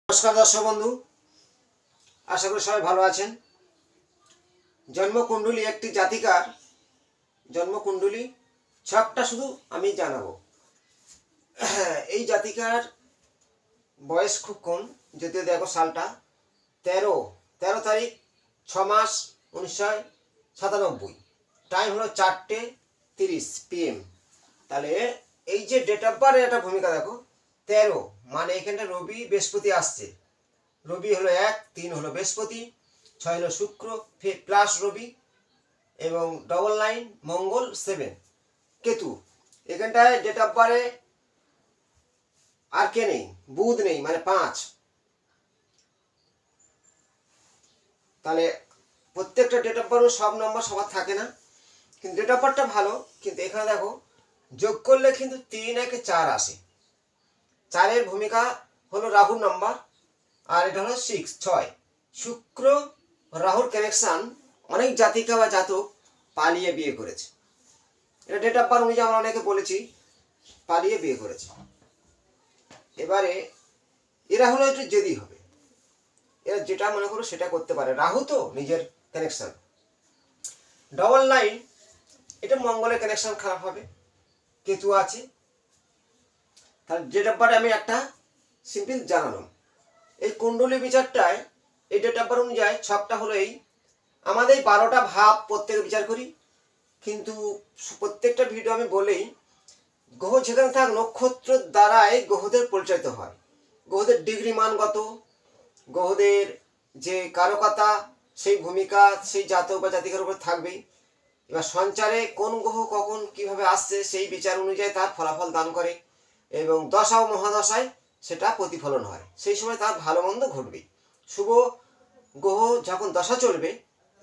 নমস্কার দর্শক বন্ধু, আশা করি সবাই ভালো আছেন। জন্মকুণ্ডলী একটি জাতিকার জন্মকুণ্ডলী ছকটা শুধু আমি জানাবো। এই জাতিকার বয়স খুব কম, যদিও দেখো সালটা 13 তারিখ 6 মাস 1997। টাইম হলো 4:30 PM। তাহলে এই যে ডেট অফ বার্থের একটা ভূমিকা দেখো, 13 মানে এখানটা রবি বৃহস্পতি আসছে। রবি হলো 1, 3 হলো বৃহস্পতি, 6 হলো শুক্র প্লাস রবি এবং 9 মঙ্গল, 7 কেতু। এখানটায় ডেট অফ বার্থে আর কে নেই, বুধ নেই, মানে 5। তাহলে প্রত্যেকটা ডেট অফ বার্থ সব নম্বর সবার থাকে না, কিন্তু ডেট অফ বার্থটা ভালো। কিন্তু এখানে দেখো যোগ করলে কিন্তু 3 1 4 আসে। 4-এর ভূমিকা হলো রাহুর নাম্বার, আর এটা হলো 6 শুক্র রাহুর কানেকশন। অনেক জাতিকা বা জাতক পালিয়ে বিয়ে করেছে। এটা ডেট অফ বার্থ অনুযায়ী আমরা অনেকে বলেছি পালিয়ে বিয়ে করেছে। এবারে এরা হলো একটু জেদি হবে, এরা যেটা মনে করো সেটা করতে পারে। রাহু তো নিজের কানেকশন। 9 এটা মঙ্গলের কানেকশন খারাপ হবে, কেতু আছে। তাহলে ডেট অফ বার্থ আমি একটা সিম্পল জানালাম। এই কুণ্ডলী বিচারটায় এই ডেট অফ বার্থ অনুযায়ী ছকটা হলো এই। আমাদের 12টা ভাব প্রত্যেকে বিচার করি, কিন্তু প্রত্যেকটা ভিডিও আমি বলেই গ্রহ যেখানে থাক নক্ষত্র দ্বারাই গ্রহদের পরিচালিত হয়। গ্রহদের ডিগ্রি মানগত, গ্রহদের যে কারকতা, সেই ভূমিকা সেই জাতক বা জাতিকার উপর থাকবেই। এবার সঞ্চারে কোন গ্রহ কখন কিভাবে আসছে সেই বিচার অনুযায়ী তার ফলাফল দান করে, এবং দশা ও মহাদশায় সেটা প্রতিফলন হয়। সেই সময় তার ভালো মন্দ ঘটবে। শুভ গ্রহ যখন দশা চলবে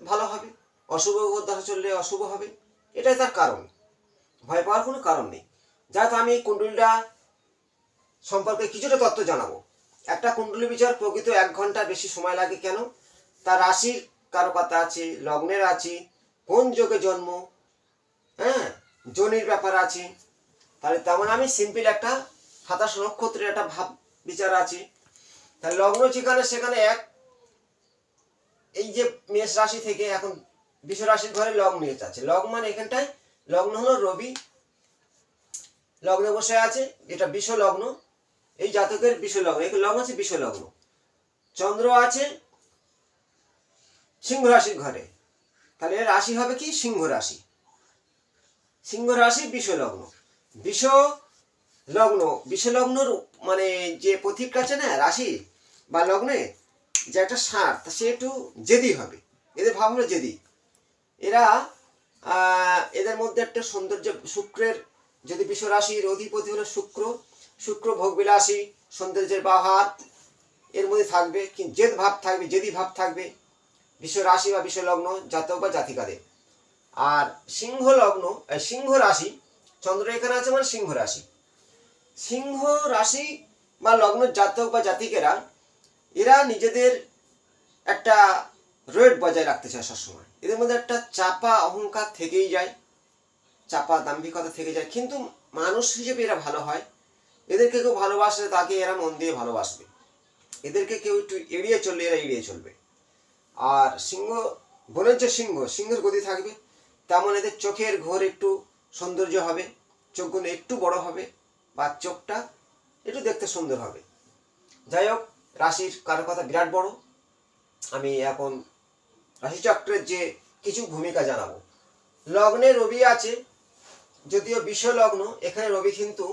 ভালো হবে, অশুভ গ্রহ দশা চললে অশুভ হবে। এটাই তার কারণ, ভয় পাওয়ার কোনো কারণ নেই। যাতে আমি এই কুণ্ডলীটা সম্পর্কে কিছুটা তথ্য জানাবো। একটা কুণ্ডলী বিচার প্রকৃত 1 ঘন্টা বেশি সময় লাগে। কেন? তার রাশির কারকতা আছে, লগ্নের আছে, কোন যোগে জন্ম, যোনির ব্যাপার আছে। তাহলে তেমন আমি সিম্পল একটা 27 নক্ষত্রের একটা ভাব বিচার আছে। তাহলে লগ্ন যেখানে সেখানে এই যে মেষ রাশি থেকে এখন বৃষ রাশির ঘরে লগ্ন আছে। লগ্ন মানে এখানটায় লগ্ন হলো রবি, লগ্নে বসে আছে, এটা বিষ লগ্ন। এই জাতকের বিষ লগ্ন, এই লগ্ন আছে বিষ লগ্ন। চন্দ্র আছে সিংহ রাশির ঘরে, তাহলে রাশি হবে কি সিংহ রাশি। সিংহ রাশি বিষ লগ্ন। বিষ লগ্ন, বিষ লগ্নর মানে যে প্রতীকটা আছে না রাশি বা লগ্নে, যে একটা ষাঁড়, তা সে একটু জেদি হবে। এদের ভাব হলো জেদি। এরা এদের মধ্যে একটা সৌন্দর্য, শুক্রের যদি বিষ রাশির অধিপতি হলো শুক্র, শুক্র ভোগবিলাসী, সৌন্দর্যের বাহার এর মধ্যে থাকবে, কিন্তু জেদ ভাব থাকবে, জেদি ভাব থাকবে বিষ রাশি বা বিষ লগ্ন জাতক বা জাতিকাদের। আর সিংহ লগ্ন, সিংহ রাশি, চন্দ্র এখানে আছে মানে সিংহ রাশি। সিংহ রাশি বা লগ্ন জাতক বা জাতিকেরা এরা নিজেদের একটা রেট বজায় রাখতে চায় সবসময়। এদের মধ্যে একটা চাপা অহংকার থেকেই যায়, চাপা দাম্ভিকতা থেকে যায়, কিন্তু মানুষ হিসেবে এরা ভালো হয়। এদেরকে কেউ ভালোবাসলে তাকে এরা মন দিয়ে ভালোবাসবে। এদেরকে কেউ একটু এড়িয়ে চললে এরা এড়িয়ে চলবে। আর সিংহ বনের যে সিংহের গতি থাকবে, তেমন এদের চোখের ঘোর একটু সৌন্দর্য হবে, চোখগুলো একটু বড় হবে বা চোখটা একটু দেখতে সুন্দর হবে। যাই হোক, রাশির কারকতা বিরাট বড়। আমি এখন রাশিচক্রের যে কিছু ভূমিকা জানাবো। লগ্নে রবি আছে, যদিও বিষ লগ্ন, এখানে রবি কিন্তু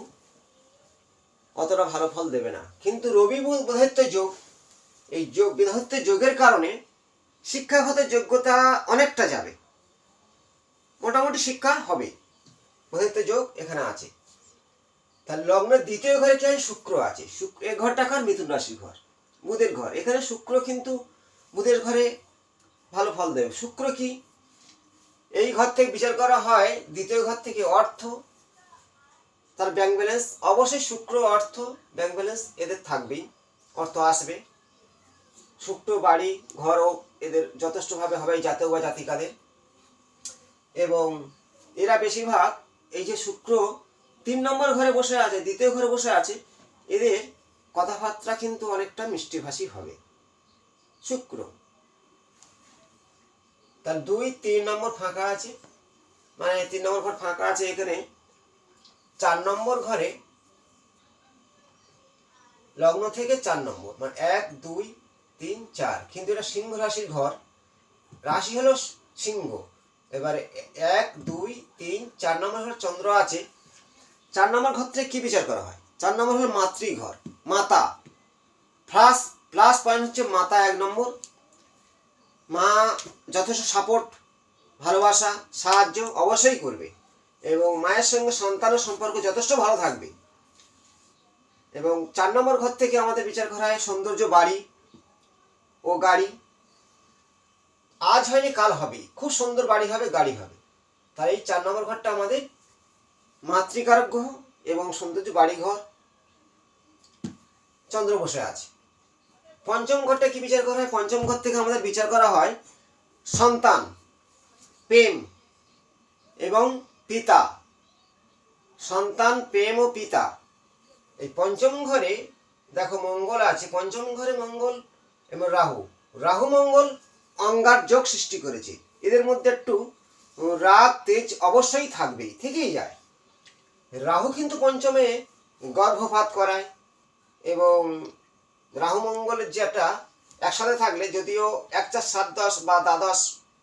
অতটা ভালো ফল দেবে না। কিন্তু রবি বৃহত্ব যোগ, এই যোগ বৃহত্ব যোগের কারণে শিক্ষাগত যোগ্যতা অনেকটা যাবে, মোটামুটি শিক্ষা হবে। বৃহত্ব যোগ এখানে আছে। তাহলে লগ্নের দ্বিতীয় ঘরে কি হয়, শুক্র আছে। এই ঘরটা কার? মিথুন রাশির ঘর, বুধের ঘর। এখানে শুক্র কিন্তু বুধের ঘরে ভালো ফল দেবে। শুক্র কি এই ঘর থেকে বিচার করা হয়, দ্বিতীয় ঘর থেকে অর্থ, তার ব্যাংক ব্যালেন্স। অবশ্যই শুক্র অর্থ ব্যাংক ব্যালেন্স এদের থাকবেই, অর্থ আসবে। শুক্র বাড়ি ঘরও এদের যথেষ্টভাবে হবে জাতক বা জাতিকাদের। এবং এরা বেশিরভাগ এই যে শুক্র 3 নম্বর ঘরে বসে আছে, দ্বিতীয় ঘরে বসে আছে, এদের কথাবার্তা কিন্তু অনেকটা মিষ্টিভাষী হবে। শুক্র, তার 2, 3 নম্বর ফাঁকা আছে, মানে 3 নম্বর ঘর ফাঁকা আছে। এখানে 4 নম্বর ঘরে লগ্ন থেকে 4 নম্বর, মানে 1, 2, 3, 4, কিন্তু এটা সিংহ রাশির ঘর, রাশি হলো সিংহ। এবারে 1, 2, 3, 4 নম্বর ঘরে চন্দ্র আছে। 4 নম্বর ঘর থেকে কি বিচার করা হয়? 4 নম্বর হলো মাতৃঘর, মাতা। প্লাস পয়েন্ট হচ্ছে মাতা 1 নম্বর। মা যথেষ্ট সাপোর্ট, ভালোবাসা, সাহায্য অবশ্যই করবে, এবং মায়ের সঙ্গে সন্তানের সম্পর্ক যথেষ্ট ভালো থাকবে। এবং 4 নম্বর ঘর থেকে আমাদের বিচার করা হয় সৌন্দর্য, বাড়ি ও গাড়ি। আজ হয়নি কাল হবে, খুব সুন্দর বাড়ি হবে, গাড়ি হবে। তাই এই 4 নম্বর ঘরটা আমাদের মাতৃকারক গ্রহ এবং সৌন্দর্য, বাড়ি ঘর, চন্দ্র বসে আছে। পঞ্চম ঘরটা কি বিচার করা হয়? পঞ্চম ঘর থেকে আমাদের বিচার করা হয় সন্তান, প্রেম এবং পিতা। সন্তান, প্রেম ও পিতা। এই পঞ্চম ঘরে দেখো মঙ্গল আছে। পঞ্চম ঘরে মঙ্গল এবং রাহু মঙ্গল অঙ্গার যোগ সৃষ্টি করেছে। এদের মধ্যে একটু রাগ তেজ অবশ্যই থাকবেই, থেকেই যায়। রাহু কিন্তু পঞ্চমে গর্ভপাত করায়, এবং রাহু মঙ্গলের যেটা একসাথে থাকলে, যদিও 1, 4, 7, 10 বা দ্বাদশ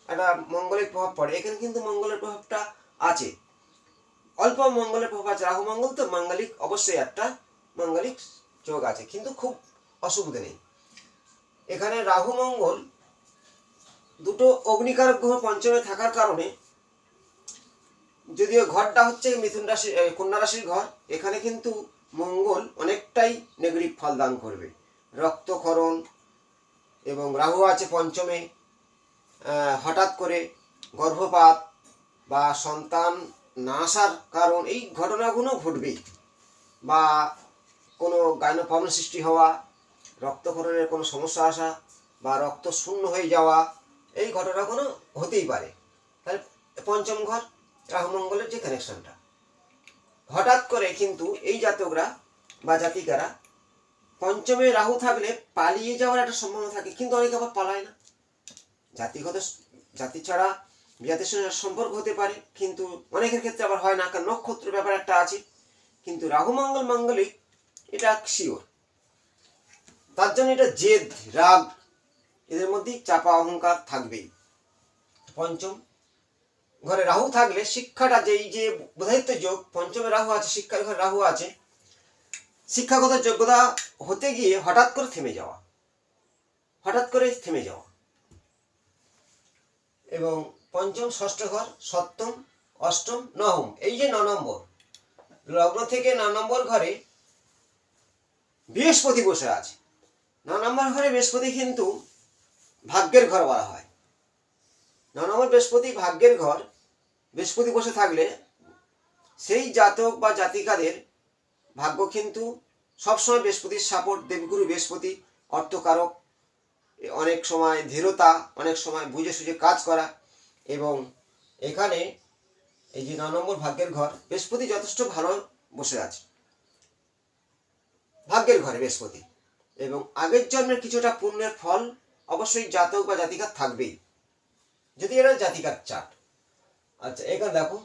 একটা মঙ্গলের প্রভাব পড়ে, এখানে কিন্তু মঙ্গলের প্রভাবটা আছে, অল্প মঙ্গলের প্রভাব আছে। রাহু মঙ্গল তো মাঙ্গলিক, অবশ্যই একটা মাঙ্গলিক যোগ আছে, কিন্তু খুব অসুবিধা নেই। এখানে রাহু মঙ্গল দুটো অগ্নিকারক গ্রহ পঞ্চমে থাকার কারণে, যদিও ঘরটা হচ্ছে মিথুন রাশি, কন্যা রাশির ঘর, এখানে কিন্তু মঙ্গল অনেকটাই নেগেটিভ ফল দান করবে, রক্তক্ষরণ। এবং রাহু আছে পঞ্চমে, হঠাৎ করে গর্ভপাত বা সন্তান না আসার কারণ, এই ঘটনাগুলো ঘটবেই। বা কোনো গাইনোপ্রবলেম সৃষ্টি হওয়া, রক্তক্ষরণের কোনো সমস্যা আসা, বা রক্ত শূন্য হয়ে যাওয়া, এই ঘটনাগুলো হতেই পারে। তাহলে পঞ্চম ঘর রাহু মঙ্গলের যে কানেকশনটা, হঠাৎ করে কিন্তু এই জাতকরা বা জাতিকারা পঞ্চমে রাহু থাকলে পালিয়ে যাওয়ার একটা সম্ভাবনা থাকে, কিন্তু অনেকে আবার পালায় না। জাতি ছাড়া জাতির সঙ্গে সম্পর্ক হতে পারে, কিন্তু অনেকের ক্ষেত্রে আবার হয় না, কারণ নক্ষত্র ব্যাপার একটা আছে। কিন্তু রাহু মঙ্গল মাঙ্গলিক, এটা শিওর। তার জন্য এটা জেদ, রাগ, এদের মধ্যেই চাপা অহংকার থাকবেই। পঞ্চম ঘরে রাহু থাকলে শিক্ষাটা, যে বোধায়িত্ব যোগ, পঞ্চমে রাহু আছে, শিক্ষার ঘরে রাহু আছে, শিক্ষাগত যোগ্যতা হতে গিয়ে হঠাৎ করে থেমে যাওয়া। এবং পঞ্চম, ষষ্ঠ ঘর, সপ্তম, অষ্টম, নবম, এই যে 9 নম্বর লগ্ন থেকে 9 নম্বর ঘরে বৃহস্পতি বসে আছে। 9 নম্বর ঘরে বৃহস্পতি কিন্তু ভাগ্যের ঘর বলা হয়। 9 নম্বর বৃহস্পতি ভাগ্যের ঘর। বৃহস্পতি বসে থাকলে সেই জাতক বা জাতিকাদের ভাগ্য কিন্তু সবসময় বৃহস্পতির সাপোর্ট, দেবগুরু বৃহস্পতি অর্থকারক, অনেক সময় ধীরতা, অনেক সময় বুঝে সুঝে কাজ করা। এবং এখানে এই যে 9 নম্বর ভাগ্যের ঘর, বৃহস্পতি যথেষ্ট ভালো বসে আছে ভাগ্যের ঘরে বৃহস্পতি, এবং আগের জন্মের কিছুটা পুণ্যের ফল অবশ্যই জাতক বা জাতিকার থাকবেই, যদি এরা জাতিকার চার্ট। আচ্ছা, এখানে দেখো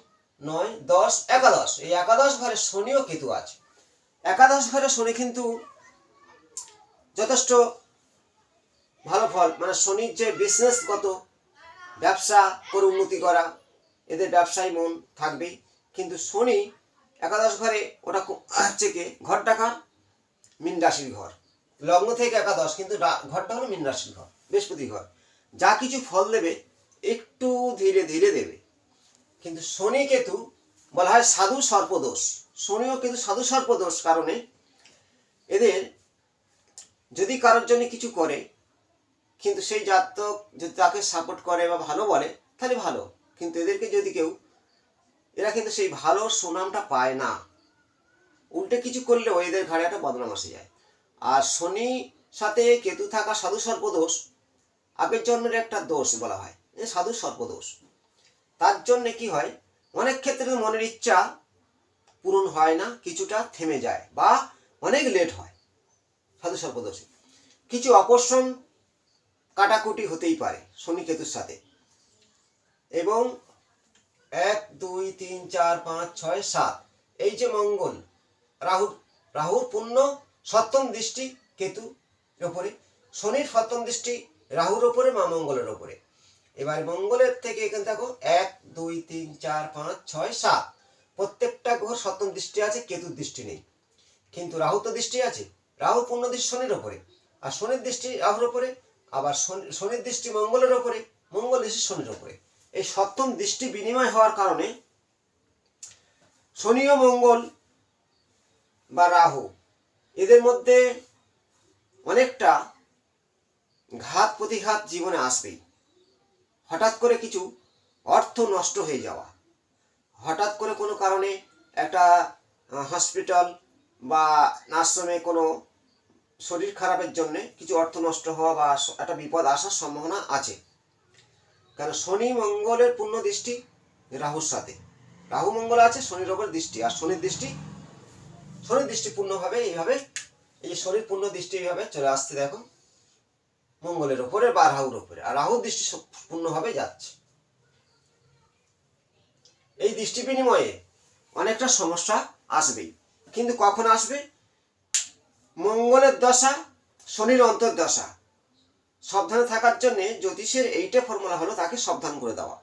9, 10, 11, এই 11 ঘরে শনি ও কেতু আছে। 11 ঘরে শনি কিন্তু যথেষ্ট ভালো ফল, মানে শনির যে বিজনেসগত, ব্যবসা করে উন্নতি করা, এদের ব্যবসায় মন থাকবেই। কিন্তু শনি 11 ঘরে, ওটা হচ্ছে কি ঘরটা কার? মীন রাশির ঘর। লগ্ন থেকে 11, কিন্তু ঘরটা হলো মীন রাশির ঘর, বৃহস্পতি ঘর। যা কিছু ফল দেবে একটু ধীরে ধীরে দেবে। কিন্তু শনি কেতু বলা হয় সাধু সর্পদোষ। শনি ও কেতু সাধু সর্পদোষ কারণে এদের যদি কারোর জন্য কিছু করে, কিন্তু সেই জাতক যদি তাকে সাপোর্ট করে বা ভালো বলে, তাহলে ভালো। কিন্তু এদেরকে যদি কেউ, এরা কিন্তু সেই ভালো সুনামটা পায় না, উল্টে কিছু করলেও এদের ঘাড়ে একটা বদনাম আসে যায়। আর শনি সাথে কেতু থাকা সাধু সর্পদোষ, আগের জন্মের একটা দোষ বলা হয়, সাধু সর্পদোষ। তার জন্য কি হয়, অনেক ক্ষেত্রে মনের ইচ্ছা পূরণ হয় না, কিছুটা থেমে যায় বা অনেক লেট হয়। সাধু সর্পদোষে। কিছু অপশন কাটাকুটি হতেই পারে শনি কেতুর সাথে। এবং 1 2 3 4 5 6 7 এই যে মঙ্গল রাহুর পূর্ণ সপ্তম দৃষ্টি কেতু ওপরে, শনির সপ্তম দৃষ্টি রাহুর ওপরে, মা মঙ্গলের ওপরে। এবার মঙ্গলের থেকে এখানে দেখো 1 2 3 4 5 6 7 প্রত্যেকটা গ্রহ সপ্তম দৃষ্টি আছে, কেতুর দৃষ্টি নেই। কিন্তু রাহু তো দৃষ্টি আছে, রাহু পূর্ণ দৃষ্টি শনির ওপরে, আর শনির দৃষ্টি রাহুর ওপরে, আবার শনির দৃষ্টি মঙ্গলের ওপরে, মঙ্গল দৃষ্টি শনির ওপরে। এই সপ্তম দৃষ্টি বিনিময় হওয়ার কারণে শনি ও মঙ্গল বা রাহু এদের মধ্যে অনেকটা ঘাত প্রতিঘাত জীবনে আসবেই। হঠাৎ করে কিছু অর্থ নষ্ট হয়ে যাওয়া, হঠাৎ করে কোনো কারণে একটা হসপিটাল বা আশ্রমে কোনো শরীর খারাপের জন্যে কিছু অর্থ নষ্ট হওয়া বা একটা বিপদ আসার সম্ভাবনা আছে। কেন শনি মঙ্গলের পূর্ণ দৃষ্টি রাহুর সাথে, রাহু মঙ্গল আছে, শনির ওপর দৃষ্টি, আর শনির দৃষ্টি পূর্ণভাবে এইভাবে, এই যে শনির পূর্ণ দৃষ্টি এইভাবে চলে আসছে দেখো মঙ্গলের ওপরে বা রাহুর ওপরে, আর রাহুর দৃষ্টি পূর্ণভাবে যাচ্ছে। এই দৃষ্টি বিনিময়ে অনেকটা সমস্যা আসবেই, কিন্তু কখন আসবে? মঙ্গলের দশা, শনির অন্তর্দশা। সাবধানে থাকার জন্য জ্যোতিষের এইটা ফর্মুলা হলো তাকে সাবধান করে দেওয়া।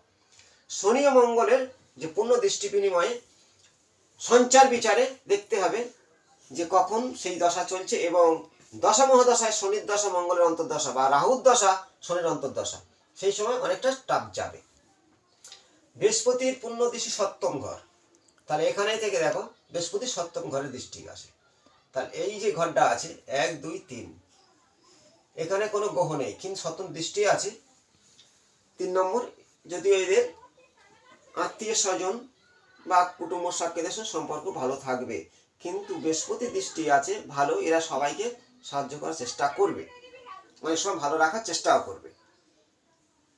শনি ও মঙ্গলের যে পূর্ণ দৃষ্টি বিনিময়ে সঞ্চার বিচারে দেখতে হবে যে কখন সেই দশা চলছে, এবং দশা মহাদশায় শনির দশা মঙ্গলের অন্তর্দশা বা রাহুর দশা শনির অন্তর্দশা, সেই সময় অনেকটা টাপ যাবে। বৃহস্পতির পূর্ণ দৃষ্টি সপ্তম ঘর, তাহলে এখানে থেকে দেখো বৃহস্পতির সপ্তম ঘরের দৃষ্টি আসে। তাহলে এই যে ঘরটা আছে 1 2 3, এখানে কোনো গ্রহ নেই কিন্তু সপ্তম দৃষ্টি আছে। 3 নম্বর, যদিও এদের আত্মীয় স্বজন বা কুটুম্ব সাক্ষীদের সঙ্গে সম্পর্ক ভালো থাকবে, কিন্তু বৃহস্পতি দৃষ্টি আছে ভালো, এরা সবাইকে সাহায্য করার চেষ্টা করবে, অনেক সময় ভালো রাখার চেষ্টাও করবে।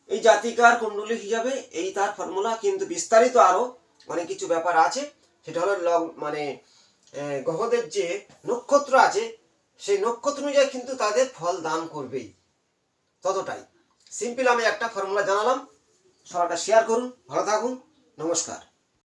এই জাতিকার কুণ্ডলী হিসাবে এই তার ফর্মুলা, কিন্তু বিস্তারিত আরো অনেক কিছু ব্যাপার আছে। সেটা হলো গ্রহদের যে নক্ষত্র আছে সেই নক্ষত্র অনুযায়ী কিন্তু তাদের ফল দান করবেই, ততটাই সিম্পল। আমি একটা ফর্মুলা জানালাম, সবাইকে শেয়ার করুন, ভালো থাকুন, নমস্কার।